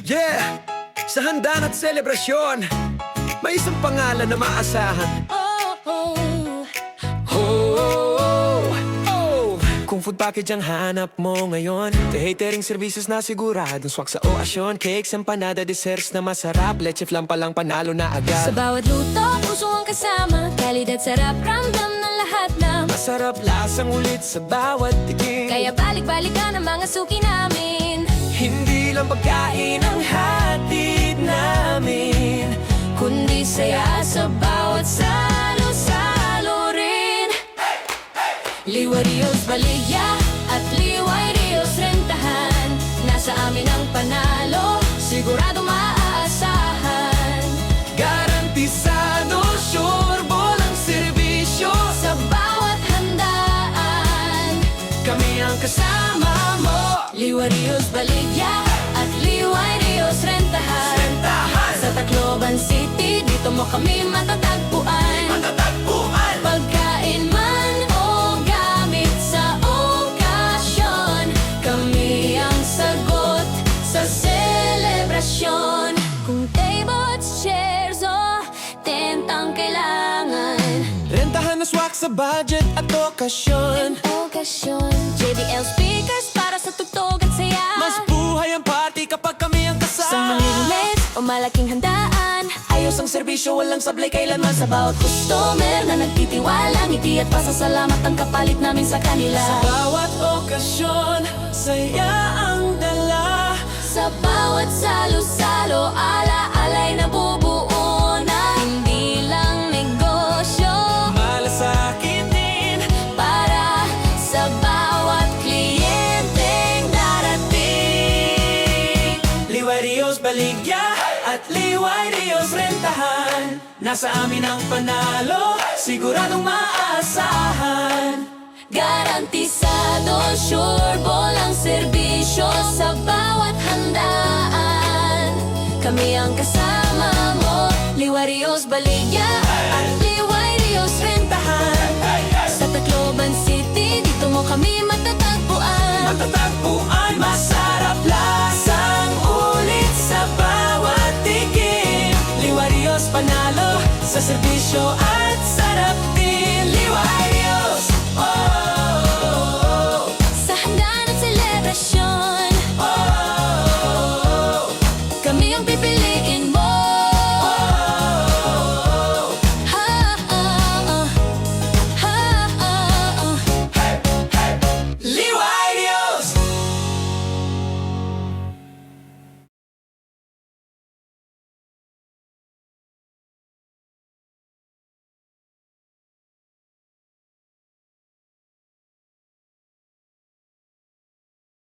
Yeah! Sa handaan at selebrasyon, may isang pangalan na maasahan. Kung food package ang hanap mo ngayon, the catering services na siguradong swak sa okasyon. Cakes, empanada, desserts na masarap, leche flan pa lang panalo na agad. Sa bawat luto, puso ang kasama, kalidad, sarap, ramdam ng lahat na masarap, lasang ulit sa bawat tikim. kaya balik-balikan ang mga suki namin. Hindi lang pagkain ang hatid namin, Kundi saya sa bawat salo-salo rin. Liwa Rios Baligya at Liway Rios Rentahan, nasa amin ang panalo, sigurado maaasahan. garantisado, sure ball ang serbisyo. Sa bawat handaan, Kami ang kasama mo. Liwa Rios Baligya at Liway Rios Rentahan. Sa Tacloban City, dito mo kami matatagpuan. Pagkain man o gamit sa okasyon, kami ang sagot sa selebrasyon. Kung tables, chairs o tent ang kailangan, Rentahan na swak sa budget at okasyon. JBL speakers para sa tugtog at saya. Mas buhay ang party kapag kami ang Sa kasama. maliliit o malaking handaan, Ayos ang serbisyo, walang sablay kailanman. sa bawat customer na nagtitiwala, ngiti at pasasalamat ang kapalit namin sa kanila. Sa bawat okasyon, saya ang dala. Sa bawat salo-salo, ala-alay na bubuo na hindi lang negosyo, Malasakit din. para sa bawat kliyenteng darating. Liway Rios Baligya at Liway Rios Rentahan, nasa amin ang panalo, siguradong maaasahan. Garantisado, sure ball ang serbisyo sa bawat handaan. Kami ang kasama mo, Liwa Rios Baligya at Liway Rios Rentahan. Sa Tacloban City, dito mo kami matatagpuan. Masarap, lasang ulit sa bawat tikim. Liway Rios panalo, sa serbisyo